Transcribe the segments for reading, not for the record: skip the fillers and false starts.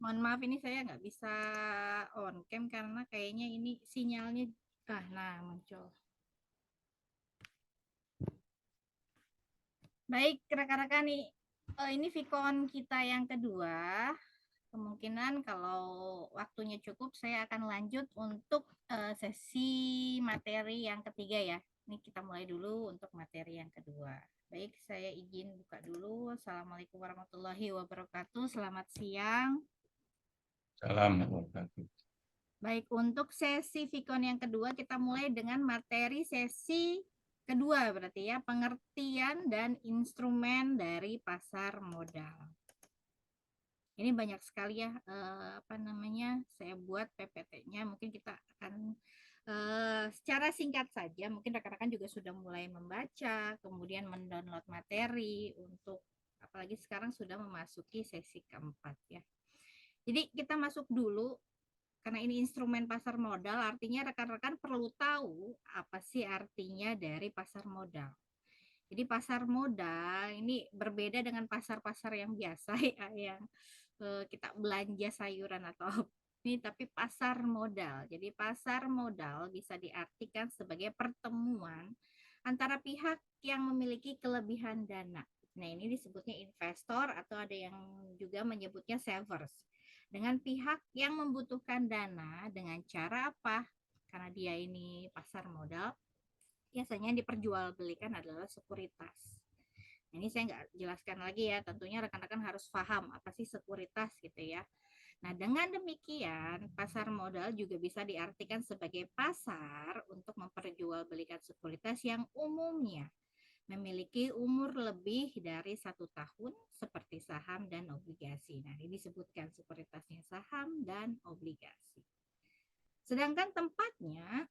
Mohon maaf ini saya nggak bisa on cam karena kayaknya ini sinyalnya nah muncul. Baik, rekan-rekan nih ini Vicon kita yang kedua. Kemungkinan kalau waktunya cukup saya akan lanjut untuk sesi materi yang ketiga ya. Ini kita mulai dulu untuk materi yang kedua. Baik, saya izin buka dulu. Assalamualaikum warahmatullahi wabarakatuh. Selamat siang. Salam warahmatullahi. Baik, untuk sesi Vicon yang kedua kita mulai dengan materi sesi kedua berarti ya, pengertian dan instrumen dari pasar modal. Ini banyak sekali ya saya buat PPT-nya, mungkin kita akan secara singkat saja, mungkin rekan-rekan juga sudah mulai membaca, kemudian mendownload materi untuk apalagi sekarang sudah memasuki sesi keempat ya. Jadi kita masuk dulu karena ini instrumen pasar modal, artinya rekan-rekan perlu tahu apa sih artinya dari pasar modal. Jadi pasar modal ini berbeda dengan pasar-pasar yang biasa ya, yang kita belanja sayuran atau ini, tapi pasar modal. Jadi pasar modal bisa diartikan sebagai pertemuan antara pihak yang memiliki kelebihan dana. Nah, ini disebutnya investor atau ada yang juga menyebutnya savers. Dengan pihak yang membutuhkan dana dengan cara apa? Karena dia ini pasar modal, biasanya diperjualbelikan adalah sekuritas. Ini saya nggak jelaskan lagi ya, tentunya rekan-rekan harus paham apa sih sekuritas gitu ya. Nah, dengan demikian, pasar modal juga bisa diartikan sebagai pasar untuk memperjualbelikan sekuritas yang umumnya memiliki umur lebih dari 1 tahun seperti saham dan obligasi. Nah, ini disebutkan sekuritasnya saham dan obligasi. Sedangkan tempatnya,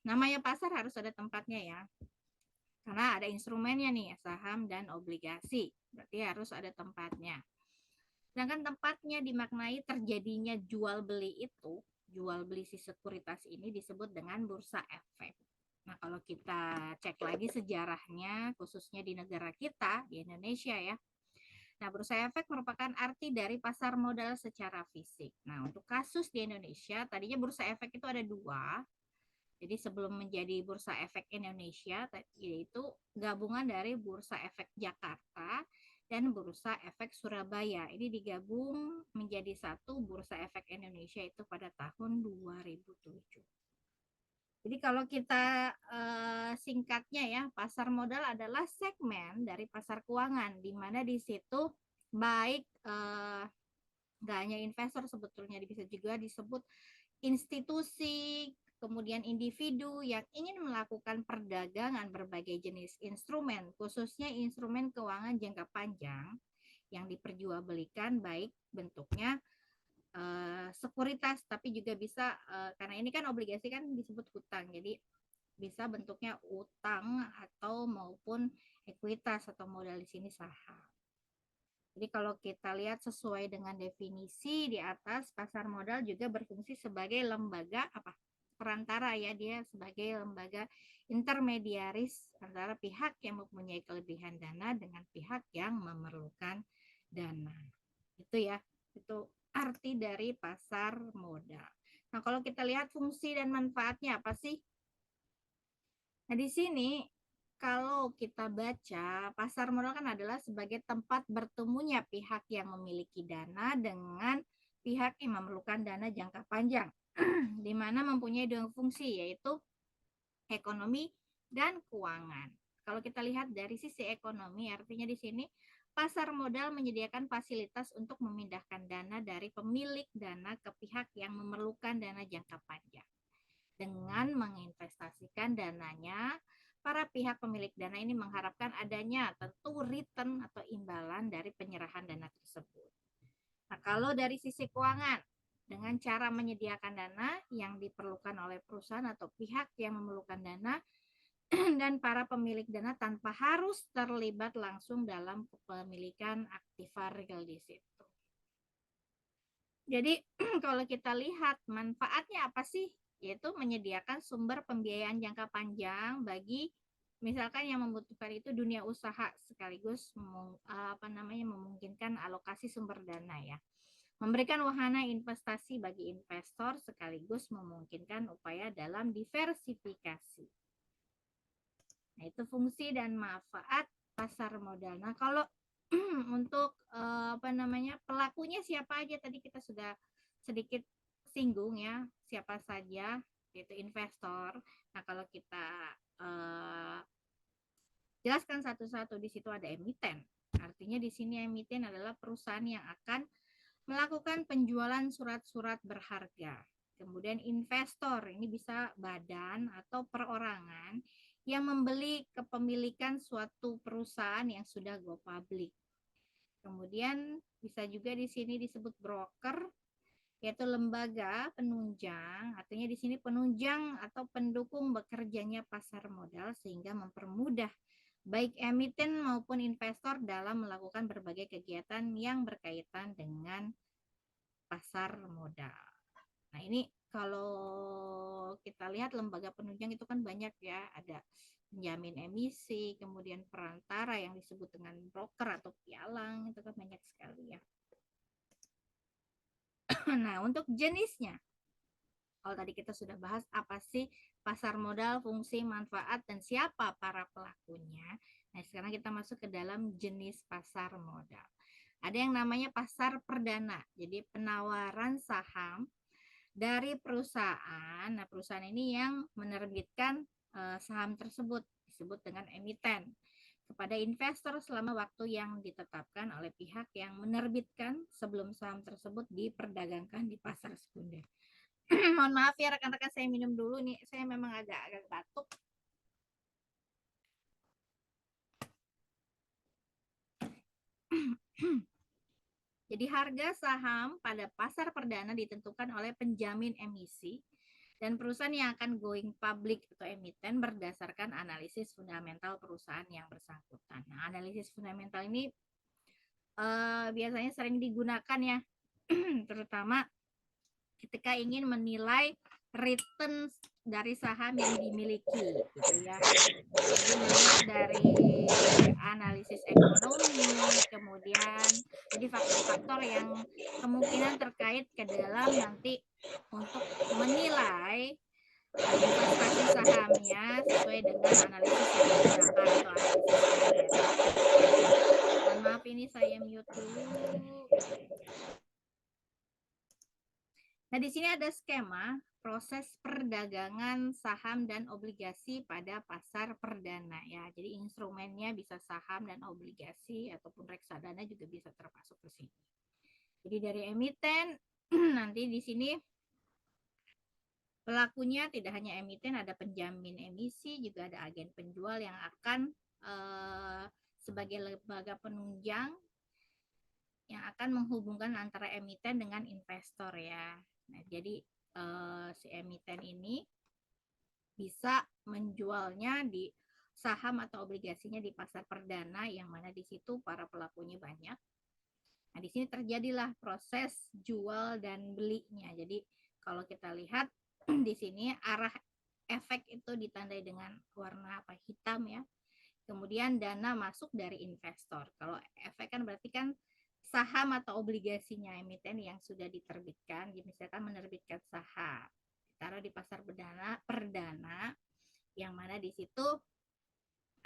namanya pasar harus ada tempatnya ya. Karena ada instrumennya nih, saham dan obligasi. Berarti harus ada tempatnya. Sedangkan tempatnya dimaknai terjadinya jual beli itu, jual beli si sekuritas ini disebut dengan bursa efek. Nah, kalau kita cek lagi sejarahnya, khususnya di negara kita, di Indonesia ya. Nah, bursa efek merupakan arti dari pasar modal secara fisik. Nah, untuk kasus di Indonesia, tadinya bursa efek itu ada dua. Jadi sebelum menjadi Bursa Efek Indonesia, yaitu gabungan dari Bursa Efek Jakarta dan Bursa Efek Surabaya. Ini digabung menjadi satu Bursa Efek Indonesia itu pada tahun 2007. Jadi kalau kita singkatnya ya, pasar modal adalah segmen dari pasar keuangan, di mana di situ baik nggak hanya investor sebetulnya, bisa juga disebut institusi, kemudian individu yang ingin melakukan perdagangan berbagai jenis instrumen, khususnya instrumen keuangan jangka panjang yang diperjualbelikan, baik bentuknya sekuritas, tapi juga bisa karena ini kan obligasi kan disebut hutang, jadi bisa bentuknya utang atau maupun ekuitas atau modal di sini saham. Jadi kalau kita lihat sesuai dengan definisi di atas, pasar modal juga berfungsi sebagai lembaga perantara ya, dia sebagai lembaga intermediaris antara pihak yang mempunyai kelebihan dana dengan pihak yang memerlukan dana. Itu ya, itu arti dari pasar modal. Nah, kalau kita lihat fungsi dan manfaatnya apa sih? Nah, di sini kalau kita baca, pasar modal kan adalah sebagai tempat bertemunya pihak yang memiliki dana dengan pihak yang memerlukan dana jangka panjang, di mana mempunyai dua fungsi, yaitu ekonomi dan keuangan. Kalau kita lihat dari sisi ekonomi, artinya di sini pasar modal menyediakan fasilitas untuk memindahkan dana dari pemilik dana ke pihak yang memerlukan dana jangka panjang. Dengan menginvestasikan dananya, para pihak pemilik dana ini mengharapkan adanya tentu return atau imbalan dari penyerahan dana tersebut. Nah, kalau dari sisi keuangan, dengan cara menyediakan dana yang diperlukan oleh perusahaan atau pihak yang memerlukan dana dan para pemilik dana tanpa harus terlibat langsung dalam kepemilikan aktiva real di situ. Jadi kalau kita lihat manfaatnya apa sih? Yaitu menyediakan sumber pembiayaan jangka panjang bagi misalkan yang membutuhkan itu dunia usaha, sekaligus memungkinkan alokasi sumber dana ya. memberikan wahana investasi bagi investor sekaligus memungkinkan upaya dalam diversifikasi. Nah, itu fungsi dan manfaat pasar modal. Nah, kalau untuk pelakunya siapa aja tadi kita sudah sedikit singgung ya, siapa saja, yaitu investor. Nah, kalau kita jelaskan satu-satu, di situ ada emiten. Artinya di sini emiten adalah perusahaan yang akan melakukan penjualan surat-surat berharga. Kemudian investor, ini bisa badan atau perorangan yang membeli kepemilikan suatu perusahaan yang sudah go public. Kemudian bisa juga di sini disebut broker, yaitu lembaga penunjang. Artinya di sini penunjang atau pendukung bekerjanya pasar modal sehingga mempermudah baik emiten maupun investor dalam melakukan berbagai kegiatan yang berkaitan dengan pasar modal. Nah, ini kalau kita lihat lembaga penunjang itu kan banyak ya, ada penjamin emisi, kemudian perantara yang disebut dengan broker atau pialang, itu kan banyak sekali ya. Nah, untuk jenisnya, kalau tadi kita sudah bahas apa sih pasar modal, fungsi, manfaat, dan siapa para pelakunya. Nah, sekarang kita masuk ke dalam jenis pasar modal. Ada yang namanya pasar perdana, jadi penawaran saham dari perusahaan. Nah, perusahaan ini yang menerbitkan saham tersebut disebut dengan emiten kepada investor selama waktu yang ditetapkan oleh pihak yang menerbitkan sebelum saham tersebut diperdagangkan di pasar sekunder. Mohon maaf ya rekan-rekan, saya minum dulu nih, saya memang agak batuk. Jadi harga saham pada pasar perdana ditentukan oleh penjamin emisi dan perusahaan yang akan going public atau emiten berdasarkan analisis fundamental perusahaan yang bersangkutan. Nah, analisis fundamental ini biasanya sering digunakan ya, terutama ketika ingin menilai return dari saham yang dimiliki gitu ya. Jadi melihat dari analisis ekonomi, kemudian jadi faktor-faktor yang kemungkinan terkait ke dalam nanti untuk menilai investasi sahamnya sesuai dengan analisis yang digunakan atau analisis fundamental. Mohon maaf ini saya mute dulu. Nah, di sini ada skema proses perdagangan saham dan obligasi pada pasar perdana ya. Jadi instrumennya bisa saham dan obligasi ataupun reksadana juga bisa termasuk ke sini. Jadi dari emiten nanti di sini pelakunya tidak hanya emiten, ada penjamin emisi, juga ada agen penjual yang akan sebagai lembaga penunjang yang akan menghubungkan antara emiten dengan investor ya. Nah, jadi si emiten ini bisa menjualnya di saham atau obligasinya di pasar perdana yang mana di situ para pelakunya banyak. Nah, di sini terjadilah proses jual dan belinya. Jadi kalau kita lihat di sini arah efek itu ditandai dengan warna hitam ya. Kemudian dana masuk dari investor. Kalau efek kan berarti kan saham atau obligasinya emiten yang sudah diterbitkan, misalkan menerbitkan saham, ditaruh di pasar perdana yang mana di situ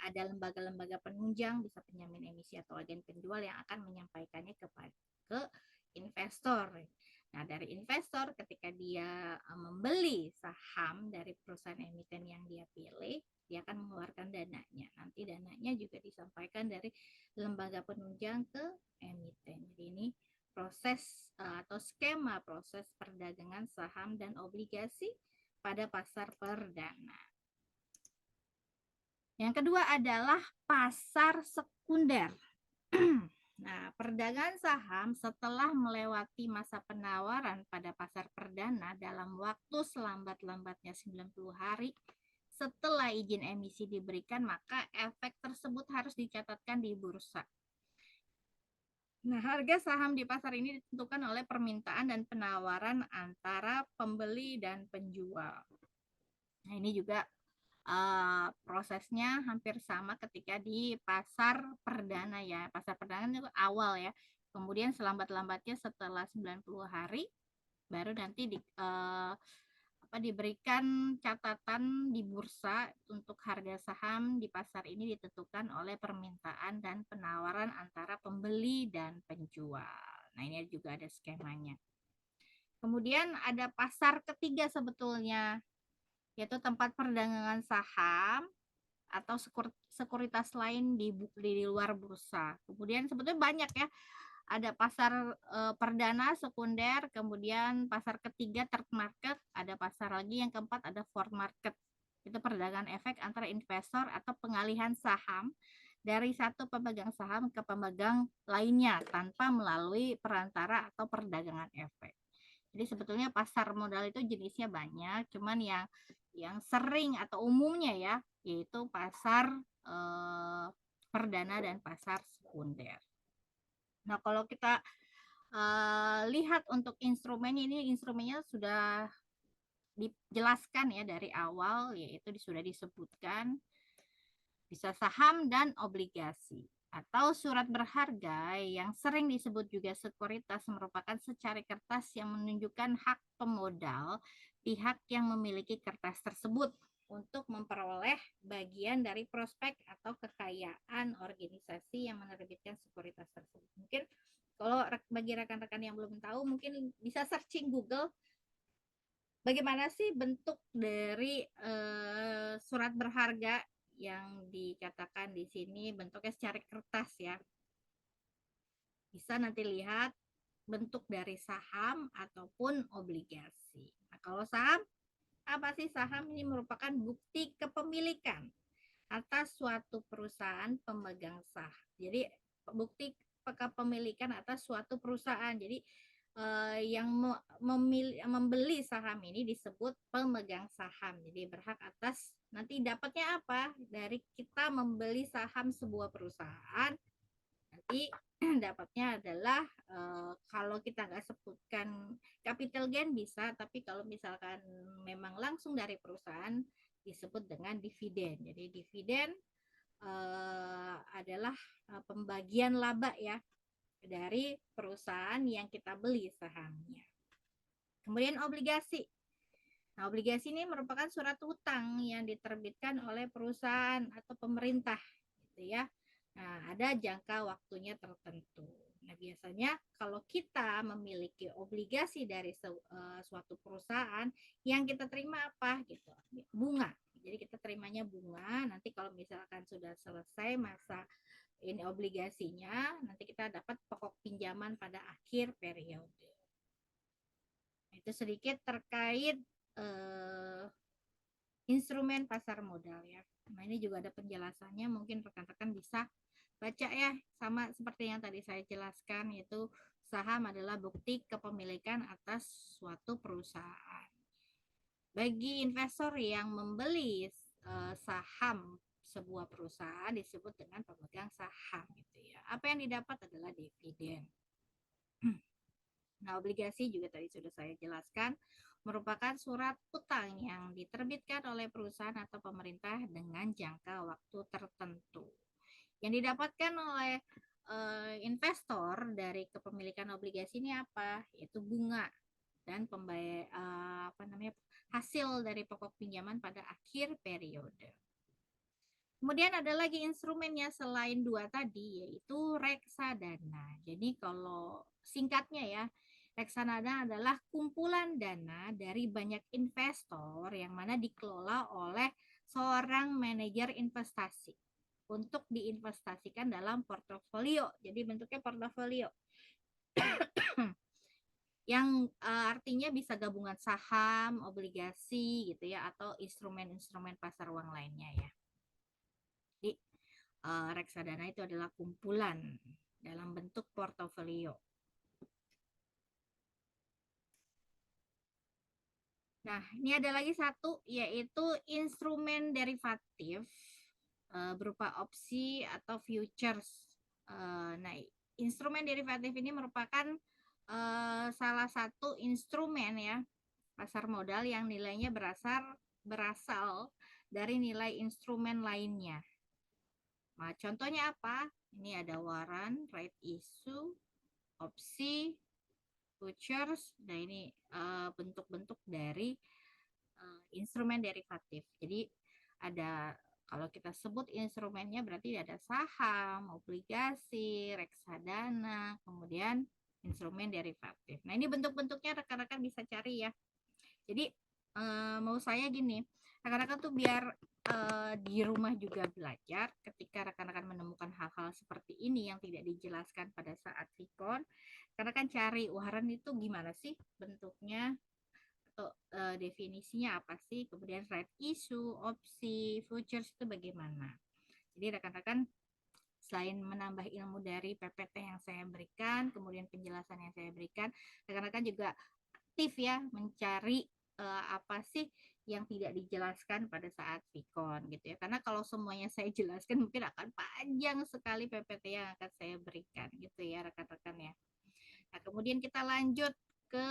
ada lembaga-lembaga penunjang, bisa penjamin emisi atau agen penjual yang akan menyampaikannya ke investor. Nah, dari investor ketika dia membeli saham dari perusahaan emiten yang dia pilih, dia akan mengeluarkan dananya. Nanti dananya juga disampaikan dari lembaga penunjang ke emiten. Jadi ini proses atau skema proses perdagangan saham dan obligasi pada pasar perdana. Yang kedua adalah pasar sekunder. Nah, perdagangan saham setelah melewati masa penawaran pada pasar perdana dalam waktu selambat-lambatnya 90 hari setelah izin emisi diberikan, maka efek tersebut harus dicatatkan di bursa. Nah, harga saham di pasar ini ditentukan oleh permintaan dan penawaran antara pembeli dan penjual. Nah, ini juga prosesnya hampir sama ketika di pasar perdana ya. Pasar perdana itu awal ya. Kemudian selambat-lambatnya setelah 90 hari baru nanti diberikan catatan di bursa untuk harga saham di pasar ini ditentukan oleh permintaan dan penawaran antara pembeli dan penjual. Nah, ini juga ada skemanya. Kemudian ada pasar ketiga sebetulnya, yaitu tempat perdagangan saham atau sekuritas lain di luar bursa. Kemudian sebetulnya banyak ya, ada pasar perdana, sekunder, kemudian pasar ketiga third market, ada pasar lagi yang keempat ada fourth market. Itu perdagangan efek antara investor atau pengalihan saham dari satu pemegang saham ke pemegang lainnya tanpa melalui perantara atau perdagangan efek. Jadi sebetulnya pasar modal itu jenisnya banyak, cuman yang sering atau umumnya ya, yaitu pasar perdana dan pasar sekunder. Nah, kalau kita lihat untuk instrumennya, ini instrumennya sudah dijelaskan ya dari awal, yaitu sudah disebutkan bisa saham dan obligasi atau surat berharga yang sering disebut juga sekuritas merupakan secari kertas yang menunjukkan hak pemodal pihak yang memiliki kertas tersebut untuk memperoleh bagian dari prospek atau kekayaan organisasi yang menerbitkan sekuritas tersebut. Mungkin kalau bagi rekan-rekan yang belum tahu, mungkin bisa searching Google bagaimana sih bentuk dari surat berharga yang dikatakan di sini bentuknya secara kertas ya. Bisa nanti lihat bentuk dari saham ataupun obligasi. Nah, kalau saham, apa sih saham? Ini merupakan bukti kepemilikan atas suatu perusahaan pemegang saham. Jadi bukti kepemilikan atas suatu perusahaan. Jadi yang membeli saham ini disebut pemegang saham. Jadi berhak atas nanti dapatnya apa? Dari kita membeli saham sebuah perusahaan, nanti dapatnya adalah kalau kita nggak sebutkan capital gain bisa, tapi kalau misalkan memang langsung dari perusahaan disebut dengan dividen. Jadi dividen adalah pembagian laba ya dari perusahaan yang kita beli sahamnya. Kemudian obligasi. Nah, obligasi ini merupakan surat utang yang diterbitkan oleh perusahaan atau pemerintah, gitu ya. Nah, ada jangka waktunya tertentu. Nah, biasanya kalau kita memiliki obligasi dari suatu perusahaan, yang kita terima apa gitu? Bunga. Jadi kita terimanya bunga. Nanti kalau misalkan sudah selesai masa ini obligasinya, nanti kita dapat pokok pinjaman pada akhir periode. Itu sedikit terkait instrumen pasar modal ya. Nah, ini juga ada penjelasannya, mungkin rekan-rekan bisa baca ya, sama seperti yang tadi saya jelaskan, yaitu saham adalah bukti kepemilikan atas suatu perusahaan. Bagi investor yang membeli saham sebuah perusahaan disebut dengan pemegang saham gitu ya. Apa yang didapat adalah dividen. Nah, obligasi juga tadi sudah saya jelaskan, merupakan surat utang yang diterbitkan oleh perusahaan atau pemerintah dengan jangka waktu tertentu. Yang didapatkan oleh investor dari kepemilikan obligasi ini apa? Yaitu bunga dan hasil dari pokok pinjaman pada akhir periode. Kemudian ada lagi instrumennya selain dua tadi, yaitu reksadana. Jadi kalau singkatnya ya, reksadana adalah kumpulan dana dari banyak investor yang mana dikelola oleh seorang manajer investasi untuk diinvestasikan dalam portofolio. Jadi bentuknya portofolio. Yang artinya bisa gabungan saham, obligasi gitu ya, atau instrumen-instrumen pasar uang lainnya ya. Jadi reksadana itu adalah kumpulan dalam bentuk portofolio. Nah, ini ada lagi satu, yaitu instrumen derivatif berupa opsi atau futures. Nah, instrumen derivatif ini merupakan salah satu instrumen ya pasar modal yang nilainya berasal dari nilai instrumen lainnya. Nah, contohnya apa? Ini ada warrant, right issue, opsi, futures. Nah, ini bentuk-bentuk dari instrumen derivatif. Jadi ada, kalau kita sebut instrumennya berarti ada saham, obligasi, reksadana, kemudian instrumen derivatif. Nah, ini bentuk-bentuknya rekan-rekan bisa cari ya. Jadi mau saya gini, rekan-rekan tuh biar di rumah juga belajar, ketika rekan-rekan menemukan hal-hal seperti ini yang tidak dijelaskan pada saat Vicon, rekan-rekan cari waharan itu gimana sih bentuknya, atau definisinya apa sih, kemudian right issue, opsi, futures itu bagaimana. Jadi rekan-rekan selain menambah ilmu dari PPT yang saya berikan, kemudian penjelasan yang saya berikan, rekan-rekan juga aktif ya mencari apa sih yang tidak dijelaskan pada saat Vicon gitu ya. Karena kalau semuanya saya jelaskan mungkin akan panjang sekali PPT yang akan saya berikan gitu ya rekan-rekan ya. Nah, kemudian kita lanjut ke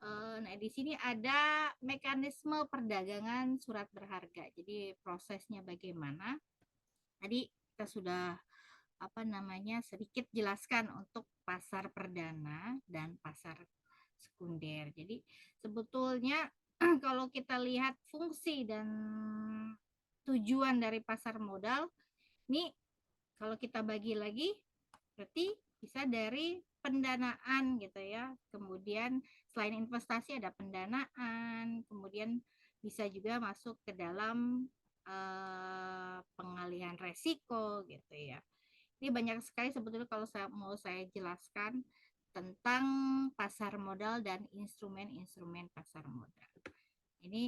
nah di sini ada mekanisme perdagangan surat berharga. Jadi prosesnya bagaimana? Tadi kita sudah sedikit jelaskan untuk pasar perdana dan pasar sekunder. Jadi sebetulnya kalau kita lihat fungsi dan tujuan dari pasar modal, ini kalau kita bagi lagi berarti bisa dari pendanaan gitu ya. Kemudian selain investasi ada pendanaan, kemudian bisa juga masuk ke dalam pengalihan resiko gitu ya. Ini banyak sekali sebetulnya kalau saya jelaskan tentang pasar modal dan instrumen-instrumen pasar modal. Ini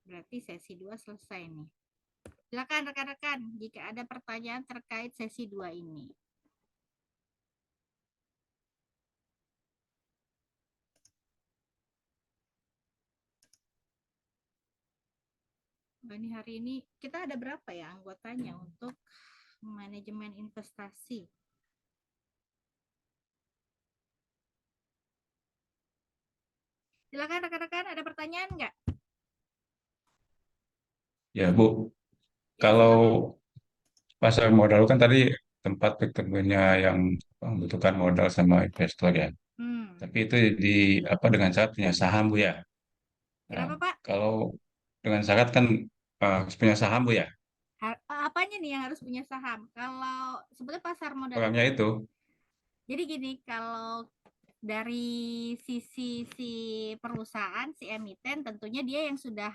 berarti sesi 2 selesai nih. Silakan rekan-rekan jika ada pertanyaan terkait sesi 2 ini. Ini hari ini kita ada berapa ya anggotanya untuk manajemen investasi? Silakan rekan-rekan, ada pertanyaan nggak? Ya, Bu. Ya, Kalau silakan. pasar modal kan tadi tempat ketemunya yang membutuhkan modal sama investor ya. Hmm. Tapi itu di apa dengan syarat punya saham, Bu ya. Nah, Kenapa Pak? kalau dengan syarat kan harus punya saham, Bu ya. Apanya nih yang harus punya saham? Kalau sebetulnya pasar modal Orangnya itu, itu jadi gini, kalau dari sisi si perusahaan, si emiten, tentunya dia yang sudah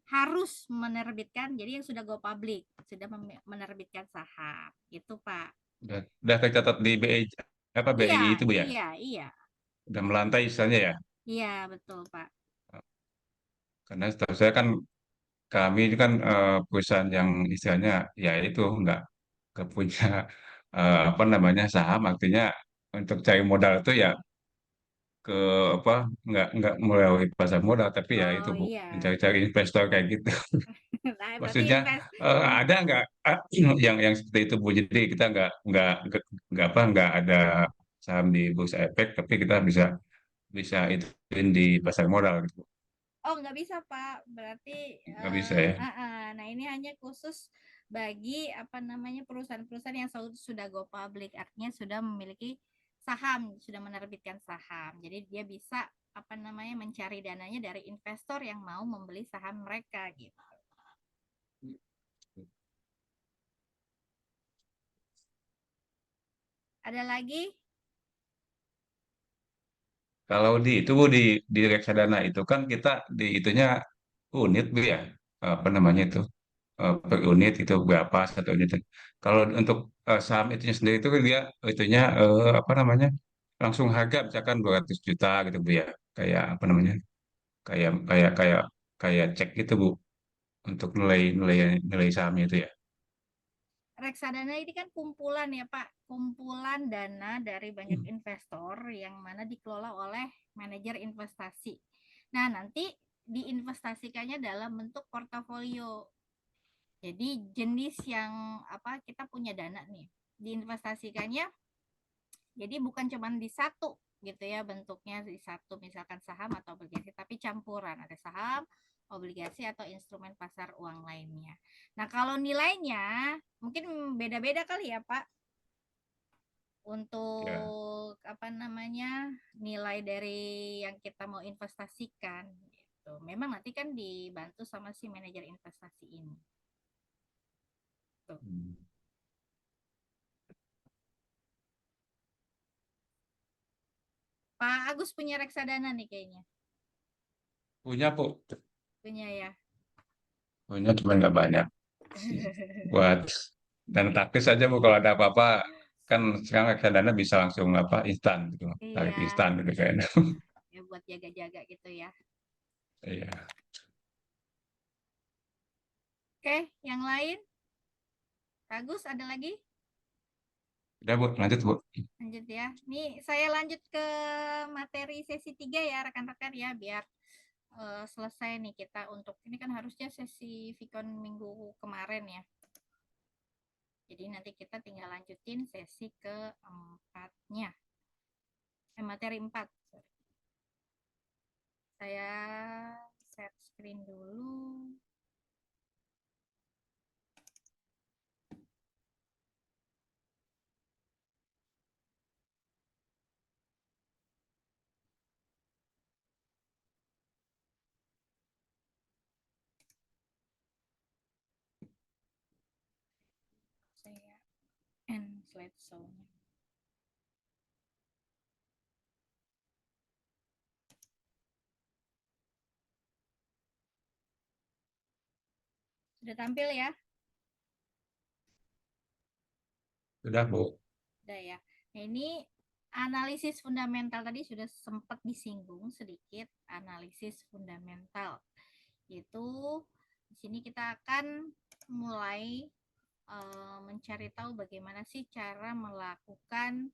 harus menerbitkan, jadi yang sudah go public, sudah menerbitkan saham, gitu Pak. udah tercatat di BI apa Iya, BI itu, Bu ya. iya, iya, Udah melantai istilahnya ya. iya, betul Pak. Karena setahu saya kan kami itu kan perusahaan yang istilahnya ya itu nggak punya apa namanya saham, artinya untuk cari modal itu ya ke apa nggak melalui pasar modal tapi ya itu Oh Bu, iya, mencari-cari investor kayak gitu. nah berarti Maksudnya ada nggak yang seperti itu Bu, jadi kita nggak apa nggak ada saham di bursa efek tapi kita bisa bisa ituin di pasar modal gitu. oh nggak bisa Pak, berarti Nggak bisa ya. nah ini hanya khusus bagi perusahaan-perusahaan yang sudah go public, artinya sudah memiliki saham, sudah menerbitkan saham. Jadi dia bisa mencari dananya dari investor yang mau membeli saham mereka gitu. Ada lagi? Kalau di itu Bu, di reksadana itu kan kita di itunya unit Bu ya, apa namanya itu, per unit itu berapa satu unit. Kalau untuk saham itunya sendiri itu kan dia itunya apa namanya langsung harga misalkan 200 juta gitu Bu ya, kayak apa namanya, kayak kayak kayak kayak cek gitu Bu untuk nilai nilai nilai sahamnya itu ya. Reksadana ini kan kumpulan ya Pak, kumpulan dana dari banyak investor yang mana dikelola oleh manajer investasi. Nah, nanti diinvestasikannya dalam bentuk portofolio. Jadi jenis yang kita punya dana nih, diinvestasikannya jadi bukan cuma di satu gitu ya bentuknya, di satu misalkan saham atau obligasi, tapi campuran, ada saham, obligasi atau instrumen pasar uang lainnya. Nah, kalau nilainya mungkin beda-beda kali ya Pak Ya. untuk apa namanya nilai dari yang kita mau investasikan gitu. Memang nanti kan dibantu sama si manajer investasi ini. Tuh. Hmm. Pak Agus punya reksadana nih kayaknya. Punya, Bu. Punya ya. Punya cuma nggak banyak sih. Buat dan taktis aja, Bu, kalau ada apa-apa kan sekarang reksadana bisa langsung apa instan gitu. Tarik Iya, instan gitu kayaknya. ya buat jaga-jaga gitu ya. Iya. Oke, yang lain? Pak Agus ada lagi? Udah, Bu, lanjut, Bu. Lanjut ya. Nih saya lanjut ke materi sesi 3 ya rekan-rekan ya biar selesai nih kita untuk ini kan harusnya sesi Vicon minggu kemarin ya. Jadi nanti kita tinggal lanjutin sesi keempatnya. Materi 4. Saya share screen dulu. Saya end slideshow-nya. Sudah tampil ya? Udah, Bu. Udah ya. Nah, ini analisis fundamental tadi sudah sempat disinggung sedikit analisis fundamental. Yaitu di sini kita akan mulai mencari tahu bagaimana sih cara melakukan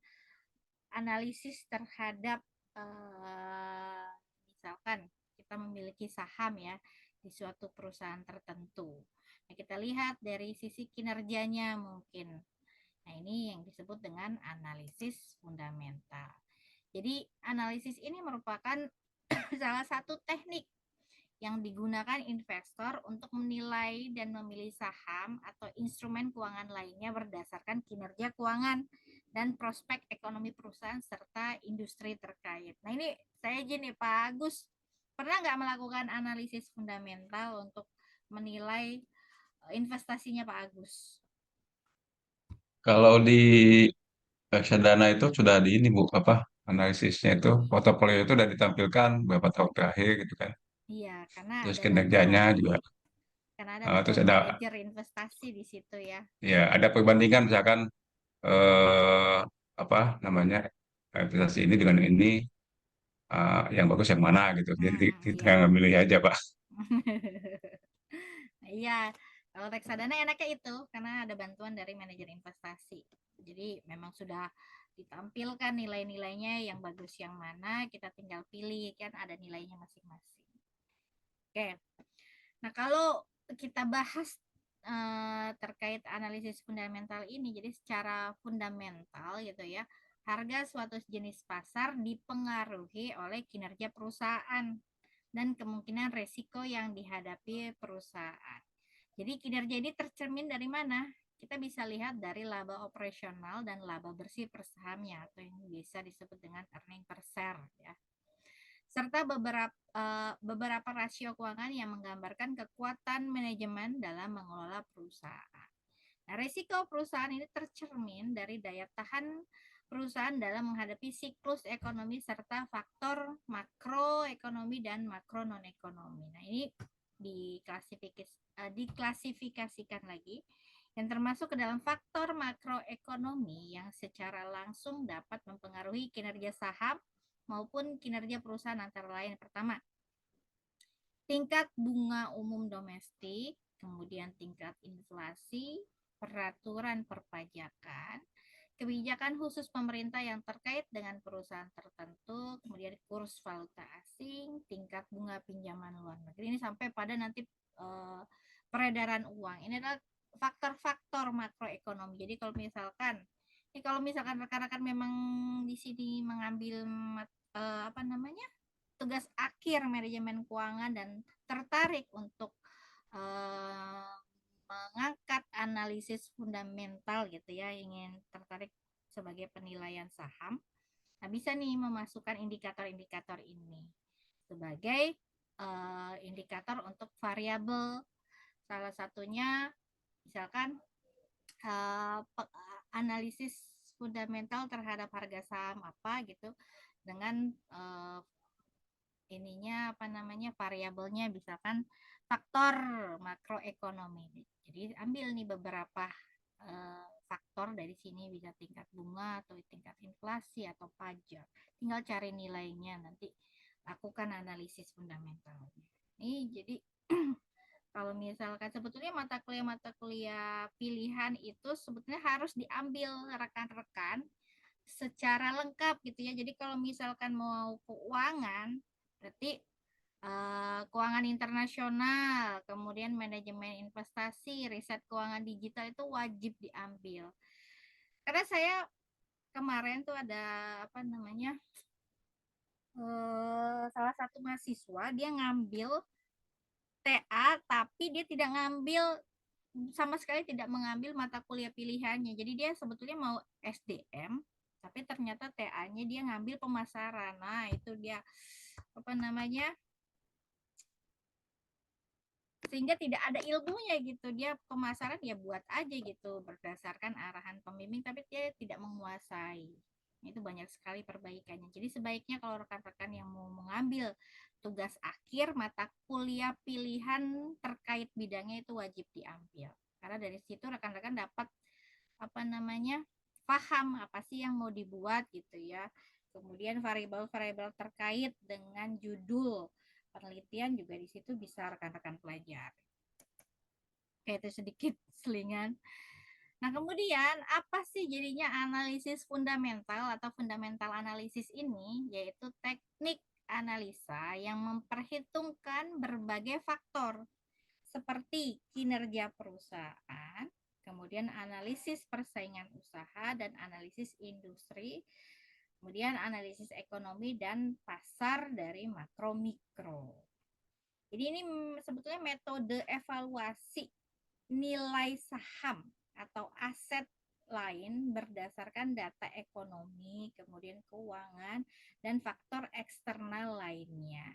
analisis terhadap misalkan kita memiliki saham ya di suatu perusahaan tertentu. Nah, kita lihat dari sisi kinerjanya mungkin. Nah, ini yang disebut dengan analisis fundamental. Jadi, analisis ini merupakan salah satu teknik yang digunakan investor untuk menilai dan memilih saham atau instrumen keuangan lainnya berdasarkan kinerja keuangan dan prospek ekonomi perusahaan serta industri terkait. Nah ini saya izin nih Pak Agus, pernah nggak melakukan analisis fundamental untuk menilai investasinya Pak Agus? Kalau di reksadana itu sudah di ini, Bu, apa analisisnya itu portofolio itu sudah ditampilkan beberapa tahun terakhir gitu kan. Iya, Terus kinerjanya juga karena ada terus bantuan ada manajer investasi di situ ya. ya ada perbandingan misalkan eh, apa namanya investasi ini dengan ini yang bagus yang mana gitu. Jadi kita Iya. milih aja, Pak. Iya, kalau reksadana enaknya itu karena ada bantuan dari manajer investasi. Jadi memang sudah ditampilkan nilai-nilainya yang bagus yang mana, kita tinggal pilih kan ada nilainya masing-masing. Oke. Nah, kalau kita bahas terkait analisis fundamental ini, jadi secara fundamental gitu ya, harga suatu jenis pasar dipengaruhi oleh kinerja perusahaan dan kemungkinan resiko yang dihadapi perusahaan. Jadi kinerja ini tercermin dari mana? Kita bisa lihat dari laba operasional dan laba bersih per sahamnya atau yang bisa disebut dengan earning per share ya. Serta beberapa rasio keuangan yang menggambarkan kekuatan manajemen dalam mengelola perusahaan. Nah, risiko perusahaan ini tercermin dari daya tahan perusahaan dalam menghadapi siklus ekonomi serta faktor makroekonomi dan makro non ekonomi. Nah, ini diklasifikasikan lagi yang termasuk ke dalam faktor makroekonomi yang secara langsung dapat mempengaruhi kinerja saham maupun kinerja perusahaan antara lain. Pertama, tingkat bunga umum domestik, kemudian tingkat inflasi, peraturan perpajakan, kebijakan khusus pemerintah yang terkait dengan perusahaan tertentu, kemudian kurs valuta asing, tingkat bunga pinjaman luar negeri ini sampai pada nanti peredaran uang. Ini adalah faktor-faktor makroekonomi. Jadi kalau misalkan rekan-rekan memang di sini mengambil apa namanya tugas akhir manajemen keuangan dan tertarik untuk mengangkat analisis fundamental gitu ya, ingin tertarik sebagai penilaian saham. Nah, bisa nih memasukkan indikator-indikator ini sebagai indikator untuk variabel. Salah satunya misalkan analisis fundamental terhadap harga saham apa gitu dengan variabelnya misalkan faktor makroekonomi. Jadi ambil nih beberapa faktor dari sini, bisa tingkat bunga atau tingkat inflasi atau pajak. Tinggal cari nilainya, nanti lakukan analisis fundamentalnya. Ini jadi kalau misalkan sebetulnya mata kuliah pilihan itu sebetulnya harus diambil rekan-rekan secara lengkap gitu ya. Jadi kalau misalkan mau keuangan, berarti keuangan internasional, kemudian manajemen investasi, riset keuangan digital itu wajib diambil. Karena saya kemarin tuh ada salah satu mahasiswa dia ngambil TA tapi dia tidak ngambil sama sekali tidak mengambil mata kuliah pilihannya. Jadi dia sebetulnya mau SDM tapi ternyata TA-nya dia ngambil pemasaran. Nah, itu dia sehingga tidak ada ilmunya gitu. Dia pemasaran ya buat aja gitu berdasarkan arahan pembimbing tapi dia tidak menguasai. Itu banyak sekali perbaikannya. Jadi sebaiknya kalau rekan-rekan yang mau mengambil tugas akhir mata kuliah pilihan terkait bidangnya itu wajib diambil. Karena dari situ rekan-rekan dapat paham apa sih yang mau dibuat gitu ya. Kemudian variabel-variabel terkait dengan judul penelitian juga di situ bisa rekan-rekan pelajari. Oke, itu sedikit selingan. Nah, kemudian apa sih jadinya analisis fundamental atau fundamental analisis ini? Yaitu teknik analisa yang memperhitungkan berbagai faktor seperti kinerja perusahaan, kemudian analisis persaingan usaha dan analisis industri, kemudian analisis ekonomi dan pasar dari makro mikro. Jadi ini sebetulnya metode evaluasi nilai saham atau aset lain berdasarkan data ekonomi, kemudian keuangan, dan faktor eksternal lainnya.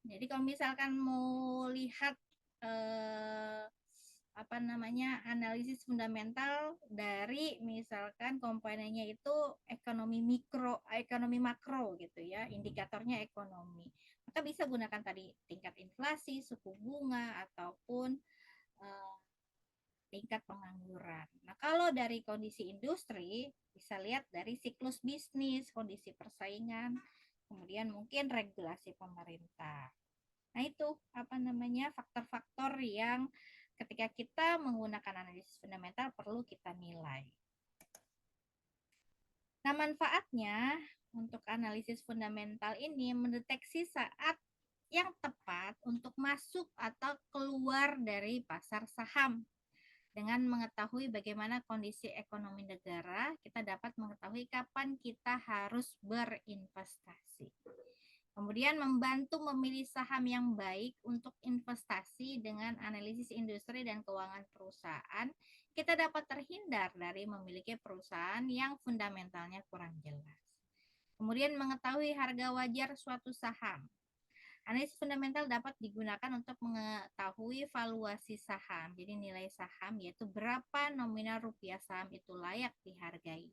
Jadi kalau misalkan mau lihat analisis fundamental dari misalkan komponennya itu ekonomi makro gitu ya, indikatornya ekonomi. Maka bisa gunakan tadi tingkat inflasi, suku bunga ataupun tingkat pengangguran. Nah, kalau dari kondisi industri bisa lihat dari siklus bisnis, kondisi persaingan, kemudian mungkin regulasi pemerintah. Nah, itu faktor-faktor yang ketika kita menggunakan analisis fundamental perlu kita nilai. Nah, manfaatnya untuk analisis fundamental ini mendeteksi saat yang tepat untuk masuk atau keluar dari pasar saham. Dengan mengetahui bagaimana kondisi ekonomi negara, kita dapat mengetahui kapan kita harus berinvestasi. Kemudian membantu memilih saham yang baik untuk investasi dengan analisis industri dan keuangan perusahaan, kita dapat terhindar dari memiliki perusahaan yang fundamentalnya kurang jelas. Kemudian mengetahui harga wajar suatu saham. Analisis fundamental dapat digunakan untuk mengetahui valuasi saham. Jadi nilai saham yaitu berapa nominal rupiah saham itu layak dihargai.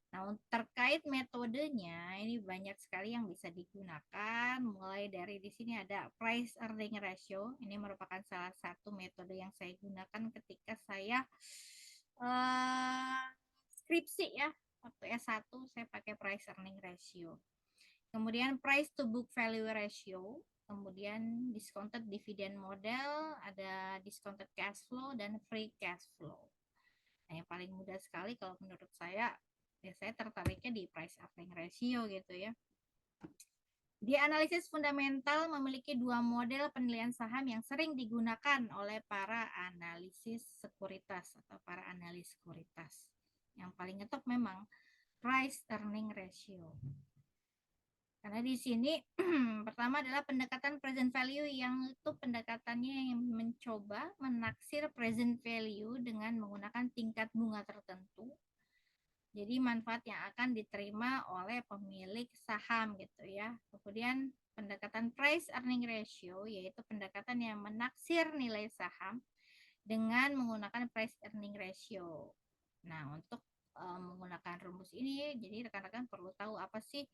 Nah, terkait metodenya, ini banyak sekali yang bisa digunakan. Mulai dari di sini ada price earning ratio. Ini merupakan salah satu metode yang saya gunakan ketika saya skripsi ya. Waktu S1 saya pakai price earning ratio. Kemudian price to book value ratio. Kemudian discounted dividend model, ada discounted cash flow dan free cash flow. Nah, yang paling mudah sekali kalau menurut saya tertariknya di price earning ratio gitu ya. Di analisis fundamental memiliki dua model penilaian saham yang sering digunakan oleh para analisis sekuritas atau para analis sekuritas. Yang paling ngetop memang price earning ratio. Karena di sini pertama adalah pendekatan present value yang itu pendekatannya yang mencoba menaksir present value dengan menggunakan tingkat bunga tertentu. Jadi manfaat yang akan diterima oleh pemilik saham gitu ya. Kemudian pendekatan price earning ratio yaitu pendekatan yang menaksir nilai saham dengan menggunakan price earning ratio. Nah, untuk menggunakan rumus ini, jadi rekan-rekan perlu tahu apa sih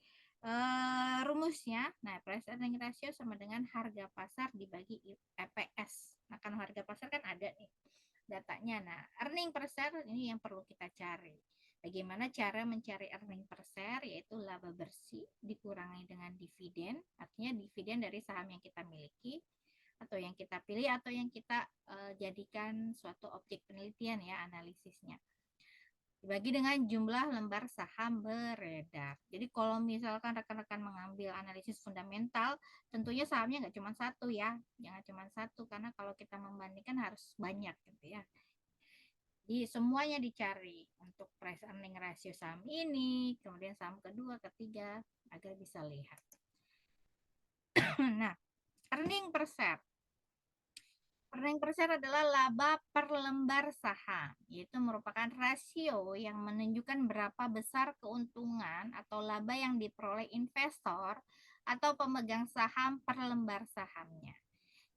rumusnya. Nah, price earning ratio sama dengan harga pasar dibagi EPS. Nah, kan harga pasar kan ada nih datanya. Nah, earning per share ini yang perlu kita cari. Bagaimana cara mencari earning per share, yaitu laba bersih dikurangi dengan dividen, artinya dividen dari saham yang kita miliki, atau yang kita pilih, atau yang kita jadikan suatu objek penelitian ya, analisisnya. Dibagi dengan jumlah lembar saham beredar. Jadi kalau misalkan rekan-rekan mengambil analisis fundamental, tentunya sahamnya nggak cuma satu ya, jangan cuma satu, karena kalau kita membandingkan harus banyak gitu ya. Jadi semuanya dicari untuk price earning ratio saham ini, kemudian saham kedua, ketiga, agar bisa lihat. Nah, earning per share. Earning per share adalah laba per lembar saham, yaitu merupakan rasio yang menunjukkan berapa besar keuntungan atau laba yang diperoleh investor atau pemegang saham per lembar sahamnya.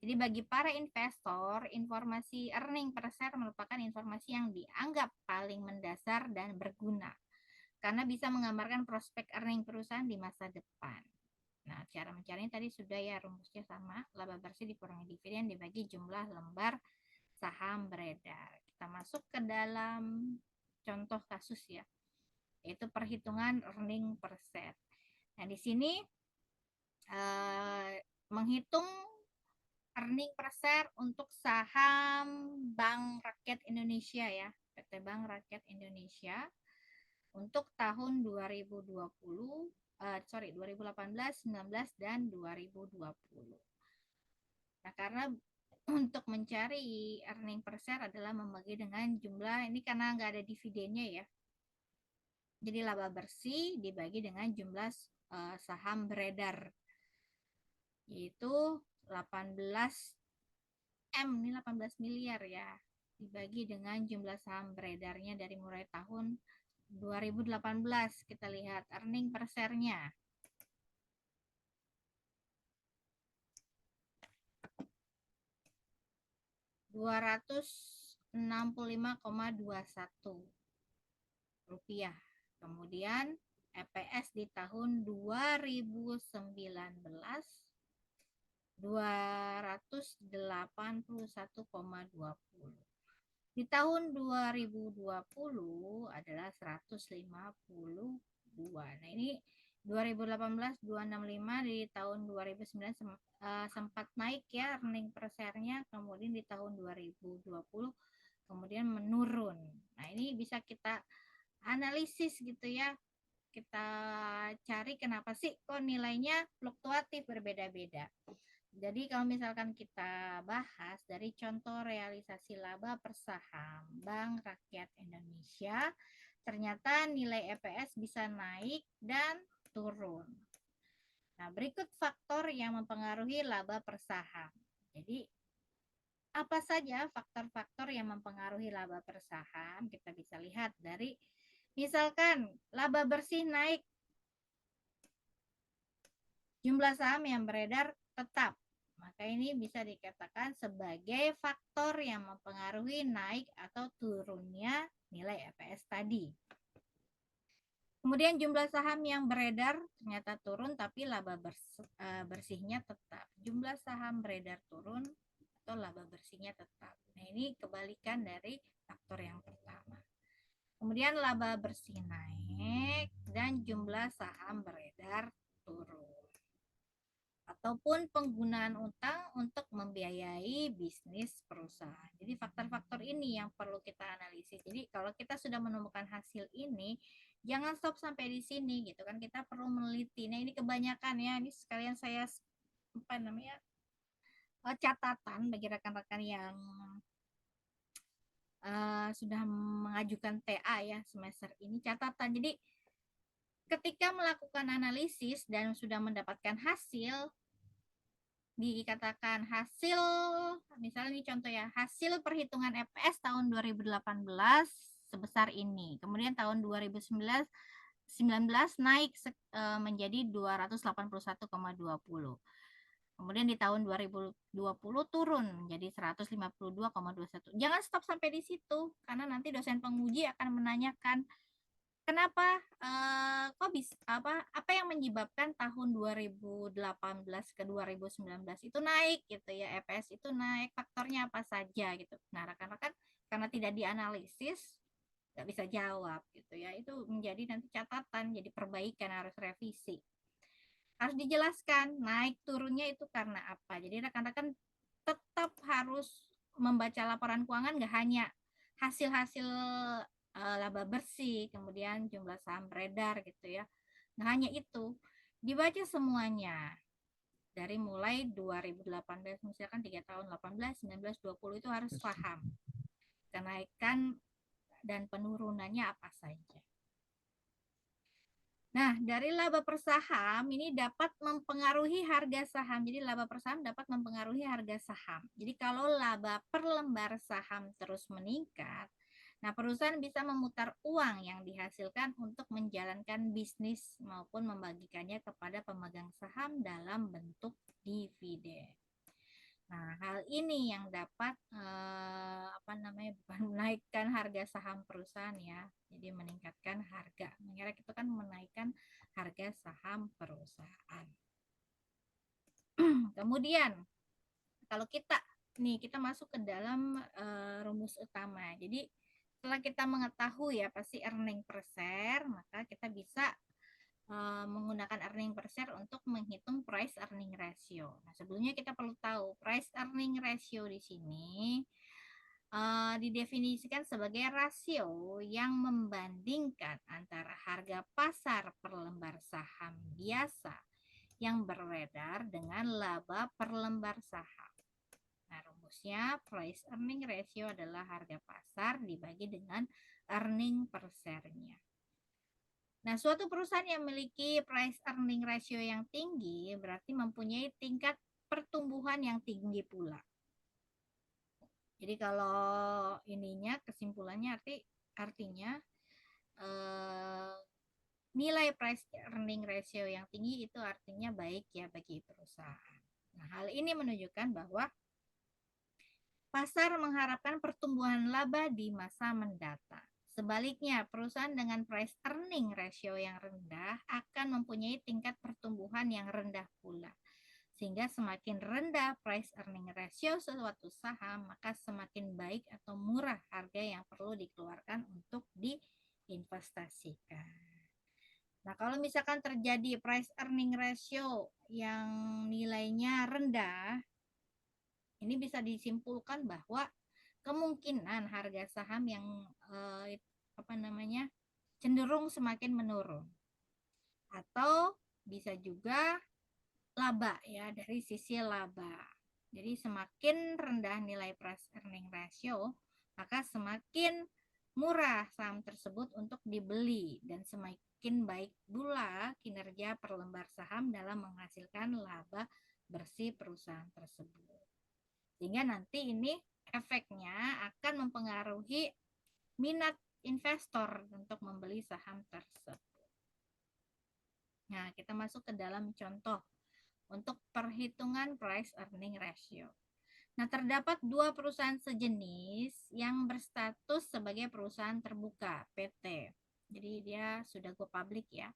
Jadi bagi para investor, informasi earning per share merupakan informasi yang dianggap paling mendasar dan berguna karena bisa menggambarkan prospek earning perusahaan di masa depan. Nah, cara mencarinya tadi sudah ya, rumusnya sama, laba bersih dikurangi dividen dibagi jumlah lembar saham beredar. Kita masuk ke dalam contoh kasus ya, yaitu perhitungan earning per share. Nah, di sini menghitung earning per share untuk saham Bank Rakyat Indonesia ya, PT Bank Rakyat Indonesia untuk tahun 2020, 2018, 19 dan 2020. Nah, karena untuk mencari earning per share adalah membagi dengan jumlah, ini karena nggak ada dividennya ya. Jadi laba bersih dibagi dengan jumlah saham beredar, yaitu 18 M, ini 18 miliar ya, dibagi dengan jumlah saham beredarnya dari mulai tahun 2018. Kita lihat earning per share-nya. Rp265,21. Kemudian EPS di tahun 2019 281,20. Di tahun 2020 adalah 152. Nah, ini 2018 265, di tahun 2009 sempat naik ya earning per share-nya, kemudian di tahun 2020 kemudian menurun. Nah, ini bisa kita analisis gitu ya. Kita cari kenapa sih kok nilainya fluktuatif berbeda-beda. Jadi kalau misalkan kita bahas dari contoh realisasi laba per saham Bank Rakyat Indonesia, ternyata nilai EPS bisa naik dan turun. Nah, berikut faktor yang mempengaruhi laba per saham. Jadi, apa saja faktor-faktor yang mempengaruhi laba per saham? Kita bisa lihat dari misalkan laba bersih naik, jumlah saham yang beredar tetap. Maka ini bisa dikatakan sebagai faktor yang mempengaruhi naik atau turunnya nilai EPS tadi. Kemudian jumlah saham yang beredar ternyata turun tapi laba bersihnya tetap. Jumlah saham beredar turun atau laba bersihnya tetap. Nah, ini kebalikan dari faktor yang pertama. Kemudian laba bersih naik dan jumlah saham beredar turun. Ataupun penggunaan utang untuk membiayai bisnis perusahaan. Jadi faktor-faktor ini yang perlu kita analisis. Jadi kalau kita sudah menemukan hasil ini, jangan stop sampai di sini gitu kan. Kita perlu meneliti. Nah, ini kebanyakan ya. Ini sekalian saya catatan bagi rekan-rekan yang sudah mengajukan TA ya semester ini, catatan. Jadi ketika melakukan analisis dan sudah mendapatkan hasil, dikatakan hasil, misalnya ini contoh ya, hasil perhitungan EPS tahun 2018 sebesar ini. Kemudian tahun 2019 naik menjadi 281,20. Kemudian di tahun 2020 turun menjadi 152,21. Jangan stop sampai di situ, karena nanti dosen penguji akan menanyakan kenapa kok bisa apa yang menyebabkan tahun 2018 ke 2019 itu naik gitu ya, EPS itu naik, faktornya apa saja gitu. Nah, rekan-rekan karena tidak dianalisis nggak bisa jawab gitu ya, itu menjadi nanti catatan, jadi perbaikan, harus revisi, harus dijelaskan naik turunnya itu karena apa. Jadi rekan-rekan tetap harus membaca laporan keuangan, nggak hanya hasil-hasil laba bersih, kemudian jumlah saham beredar gitu ya, nggak hanya itu, dibaca semuanya dari mulai 2018, misalkan 3 tahun 18, 19, 20 itu harus paham kenaikan dan penurunannya apa saja. Nah, dari laba per saham ini dapat mempengaruhi harga saham. Jadi laba per saham dapat mempengaruhi harga saham. Jadi kalau laba per lembar saham terus meningkat, nah perusahaan bisa memutar uang yang dihasilkan untuk menjalankan bisnis maupun membagikannya kepada pemegang saham dalam bentuk dividen. Nah, hal ini yang dapat bukan menaikkan harga saham perusahaan ya. Jadi meningkatkan harga. Mengerek itu kan menaikkan harga saham perusahaan. Kemudian kalau kita masuk ke dalam rumus utama. Jadi setelah kita mengetahui ya pasti earning per share, maka kita bisa menggunakan earning per share untuk menghitung price earning ratio. Nah, sebelumnya kita perlu tahu price earning ratio di sini didefinisikan sebagai rasio yang membandingkan antara harga pasar per lembar saham biasa yang beredar dengan laba per lembar saham. Nah, rumusnya price earning ratio adalah harga pasar dibagi dengan earning per share-nya. Nah, suatu perusahaan yang memiliki price earning ratio yang tinggi berarti mempunyai tingkat pertumbuhan yang tinggi pula. Jadi kalau kesimpulannya artinya nilai price earning ratio yang tinggi itu artinya baik ya bagi perusahaan. Nah, hal ini menunjukkan bahwa pasar mengharapkan pertumbuhan laba di masa mendatang. Sebaliknya, perusahaan dengan price earning ratio yang rendah akan mempunyai tingkat pertumbuhan yang rendah pula. Sehingga semakin rendah price earning ratio suatu saham, maka semakin baik atau murah harga yang perlu dikeluarkan untuk diinvestasikan. Nah, kalau misalkan terjadi price earning ratio yang nilainya rendah, ini bisa disimpulkan bahwa kemungkinan harga saham yang cenderung semakin menurun, atau bisa juga laba ya, dari sisi laba. Jadi semakin rendah nilai price earning ratio, maka semakin murah saham tersebut untuk dibeli dan semakin baik pula kinerja per lembar saham dalam menghasilkan laba bersih perusahaan tersebut. Sehingga nanti ini efeknya akan mempengaruhi minat investor untuk membeli saham tersebut. Nah, kita masuk ke dalam contoh untuk perhitungan price earning ratio. Nah, terdapat dua perusahaan sejenis yang berstatus sebagai perusahaan terbuka, PT. Jadi dia sudah go public ya.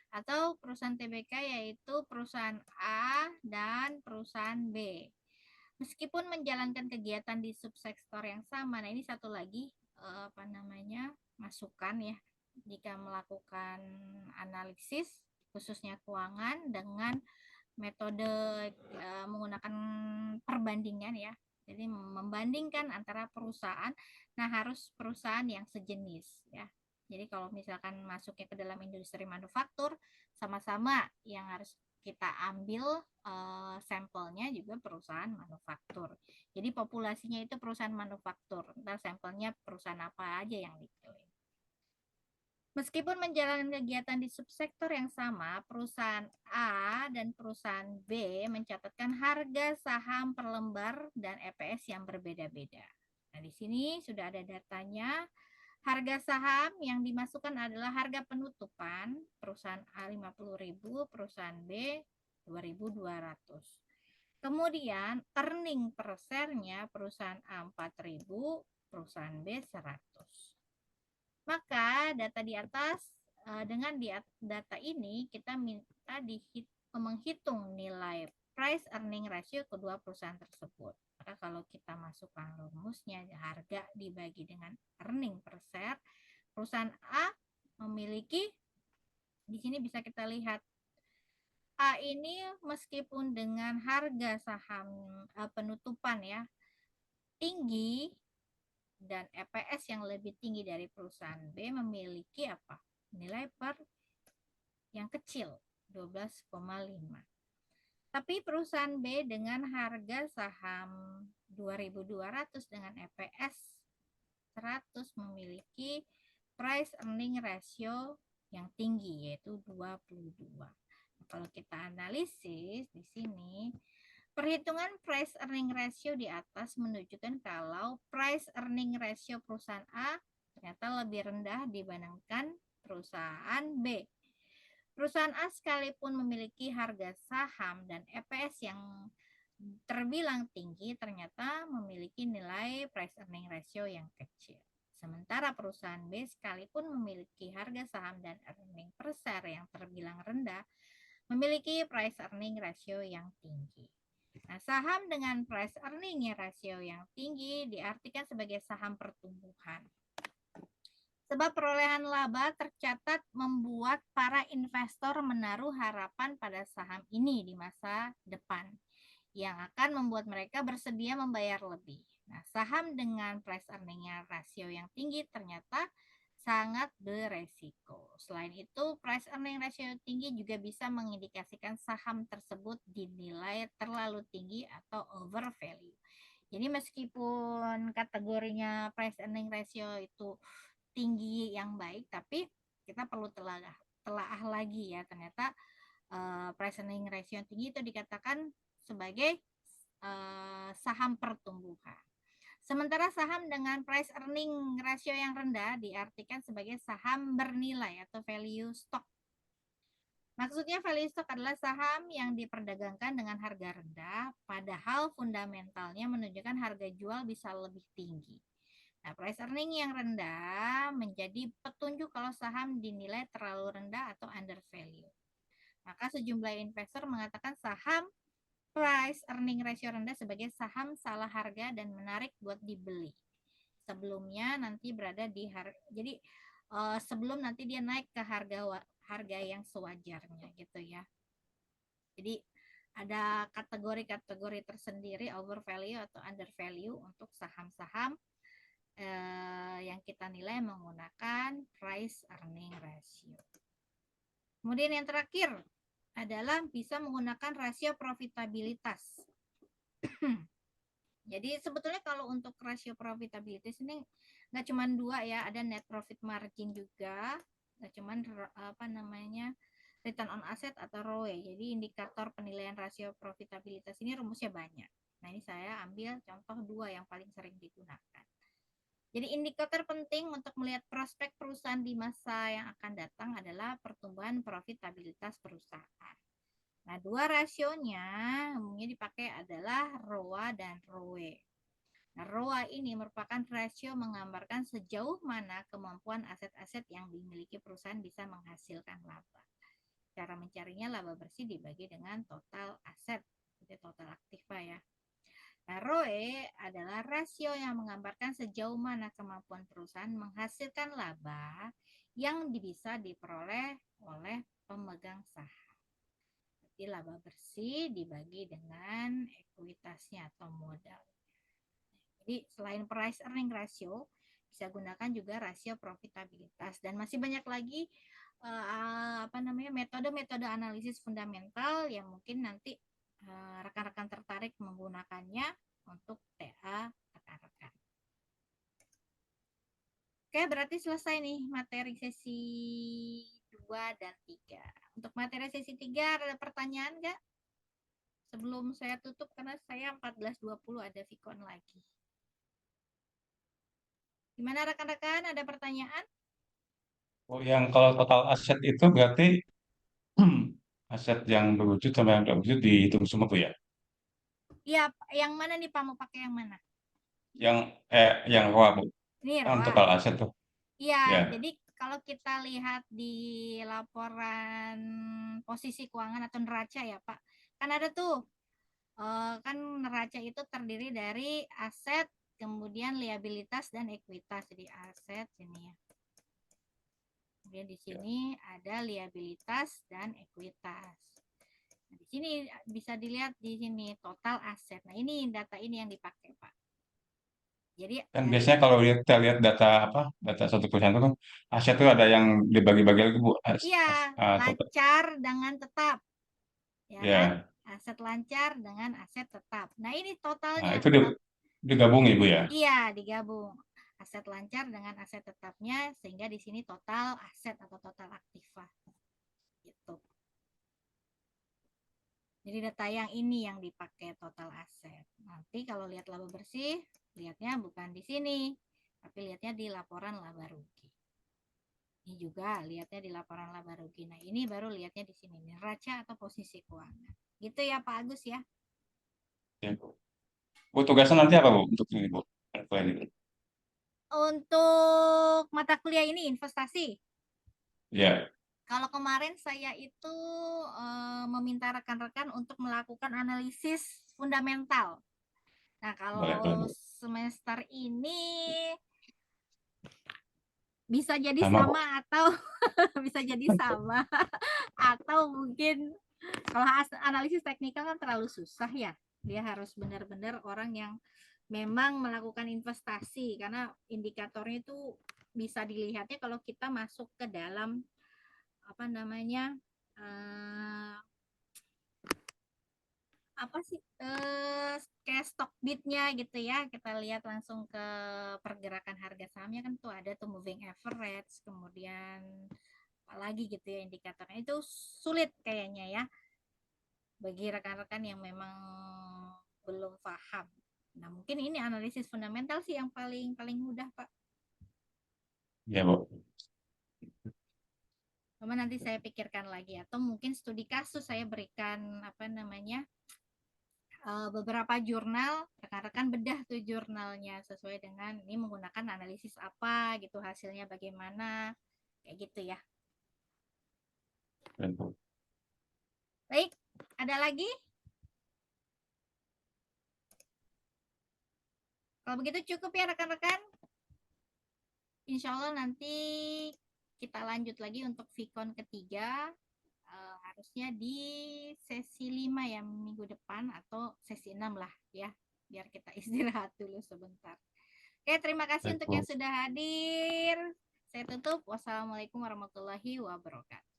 Atau perusahaan TBK yaitu perusahaan A dan perusahaan B. Meskipun menjalankan kegiatan di subsektor yang sama, nah ini satu lagi masukan ya, jika melakukan analisis khususnya keuangan dengan metode menggunakan perbandingan ya. Jadi membandingkan antara perusahaan, nah harus perusahaan yang sejenis ya. Jadi kalau misalkan masuknya ke dalam industri manufaktur, sama-sama yang harus kita ambil sampelnya juga perusahaan manufaktur. Jadi populasinya itu perusahaan manufaktur. Ntar sampelnya perusahaan apa aja yang dipilih. Meskipun menjalankan kegiatan di subsektor yang sama, perusahaan A dan perusahaan B mencatatkan harga saham per lembar dan EPS yang berbeda-beda. Nah, di sini sudah ada datanya. Harga saham yang dimasukkan adalah harga penutupan perusahaan A 50.000, perusahaan B 2.200. Kemudian earning per share-nya perusahaan A 4.000, perusahaan B 100. Maka data di atas dengan data ini kita minta menghitung nilai price earning ratio kedua perusahaan tersebut. Maka kalau kita masukkan rumusnya harga dibagi dengan earning per share, perusahaan A memiliki, di sini bisa kita lihat A ini meskipun dengan harga saham penutupan ya tinggi dan EPS yang lebih tinggi dari perusahaan B memiliki apa? Nilai per yang kecil 12,5. Tapi perusahaan B dengan harga saham 2.200 dengan EPS 100 memiliki price earning ratio yang tinggi yaitu 22. Kalau kita analisis di sini, perhitungan price earning ratio di atas menunjukkan kalau price earning ratio perusahaan A ternyata lebih rendah dibandingkan perusahaan B. Perusahaan A sekalipun memiliki harga saham dan EPS yang terbilang tinggi, ternyata memiliki nilai price earning ratio yang kecil. Sementara perusahaan B sekalipun memiliki harga saham dan earning per share yang terbilang rendah, memiliki price earning ratio yang tinggi. Nah, saham dengan price earning ratio yang tinggi diartikan sebagai saham pertumbuhan. Sebab perolehan laba tercatat membuat para investor menaruh harapan pada saham ini di masa depan, yang akan membuat mereka bersedia membayar lebih. Nah, saham dengan price earning rasio yang tinggi ternyata sangat beresiko. Selain itu, price earning ratio tinggi juga bisa mengindikasikan saham tersebut dinilai terlalu tinggi atau over value. Jadi meskipun kategorinya price earning ratio itu tinggi yang baik, tapi kita perlu telaah lagi ya, ternyata price earning ratio yang tinggi itu dikatakan sebagai saham pertumbuhan. Sementara saham dengan price earning ratio yang rendah diartikan sebagai saham bernilai atau value stock. Maksudnya value stock adalah saham yang diperdagangkan dengan harga rendah, padahal fundamentalnya menunjukkan harga jual bisa lebih tinggi. Nah, price earning yang rendah menjadi petunjuk kalau saham dinilai terlalu rendah atau under value. Maka sejumlah investor mengatakan saham price earning ratio rendah sebagai saham salah harga dan menarik buat dibeli. Sebelumnya nanti berada di jadi sebelum nanti dia naik ke harga yang sewajarnya gitu ya. Jadi ada kategori-kategori tersendiri over value atau under value untuk saham-saham yang kita nilai menggunakan price earning ratio. Kemudian yang terakhir adalah bisa menggunakan rasio profitabilitas. Jadi sebetulnya kalau untuk rasio profitabilitas ini nggak cuma dua ya, ada net profit margin juga, nggak cuma return on asset atau ROE. Jadi indikator penilaian rasio profitabilitas ini rumusnya banyak. Nah ini saya ambil contoh dua yang paling sering digunakan. Jadi indikator penting untuk melihat prospek perusahaan di masa yang akan datang adalah pertumbuhan profitabilitas perusahaan. Nah, dua rasionya umumnya dipakai adalah ROA dan ROE. Nah, ROA ini merupakan rasio menggambarkan sejauh mana kemampuan aset-aset yang dimiliki perusahaan bisa menghasilkan laba. Cara mencarinya laba bersih dibagi dengan total aset, jadi total aktiva ya. Nah, ROE adalah rasio yang menggambarkan sejauh mana kemampuan perusahaan menghasilkan laba yang bisa diperoleh oleh pemegang saham. Jadi laba bersih dibagi dengan ekuitasnya atau modal. Jadi selain price earning ratio, bisa gunakan juga rasio profitabilitas dan masih banyak lagi metode-metode analisis fundamental yang mungkin nanti rekan-rekan tertarik menggunakannya untuk TA rekan-rekan. Oke, berarti selesai nih materi sesi 2 dan 3. Untuk materi sesi 3 ada pertanyaan nggak? Sebelum saya tutup karena saya 14.20 ada Vicon lagi. Gimana rekan-rekan, ada pertanyaan? Oh, yang kalau total aset itu berarti aset yang berwujud sama yang tidak berwujud dihitung semua tuh ya? Iya, yang mana nih Pak, mau pakai yang mana? Yang yang raw Bu. Ini Kan ROA. total aset tuh. Iya, Ya, jadi kalau kita lihat di laporan posisi keuangan atau neraca ya Pak, kan ada tuh, kan neraca itu terdiri dari aset, kemudian liabilitas dan ekuitas. Jadi aset ini ya. Kemudian di ya. sini ada liabilitas dan ekuitas. Nah, di sini bisa dilihat di sini total aset. Nah, ini data ini yang dipakai, Pak. Jadi Kan dari biasanya kalau kita lihat data apa, data satu perusahaan itu kan aset itu ada yang dibagi-bagi lagi Bu. iya, Total. lancar dengan tetap, ya kan? Ya, Aset lancar dengan aset tetap. Nah, ini nah totalnya. itu digabung Ibu ya. Iya, digabung. Aset lancar dengan aset tetapnya sehingga di sini total aset atau total aktiva. Gitu. Jadi data yang ini yang dipakai total aset. Nanti kalau lihat laba bersih, lihatnya bukan di sini, tapi lihatnya di laporan laba rugi. Ini juga lihatnya di laporan laba rugi. Nah, ini baru lihatnya di sini, neraca atau posisi keuangan. Gitu ya Pak Agus ya. Ya, Bu. Bu, tugasnya nanti apa Bu untuk ini Bu? Ini. Untuk mata kuliah ini investasi. Ya, Kalau kemarin saya itu meminta rekan-rekan untuk melakukan analisis fundamental. Nah, boleh boleh kalau Bu. semester ini bisa jadi Sama Bu. sama atau bisa jadi sama atau mungkin kalau analisis teknikal kan terlalu susah ya. Dia harus benar-benar orang yang memang melakukan investasi karena indikatornya itu bisa dilihatnya kalau kita masuk ke dalam apa namanya apa sih kayak stock bitnya gitu ya, kita lihat langsung ke pergerakan harga sahamnya kan tuh ada tuh moving average, kemudian apalagi gitu ya indikatornya itu sulit kayaknya ya bagi rekan-rekan yang memang belum paham. Nah mungkin ini analisis fundamental sih yang paling paling mudah Pak. Ya Bu. Cuma nanti saya pikirkan lagi atau mungkin studi kasus saya berikan apa namanya beberapa jurnal, rekan-rekan bedah tuh jurnalnya sesuai dengan ini menggunakan analisis apa gitu, hasilnya bagaimana, kayak gitu ya. Ya, Bu. Baik, ada lagi? Kalau begitu cukup ya rekan-rekan. Insya Allah nanti kita lanjut lagi untuk Vicon ketiga. Harusnya di sesi 5 ya minggu depan atau sesi 6 lah ya. Biar kita istirahat dulu sebentar. Oke, terima kasih Baik, untuk yang Bu. sudah hadir. Saya tutup. Wassalamualaikum warahmatullahi wabarakatuh.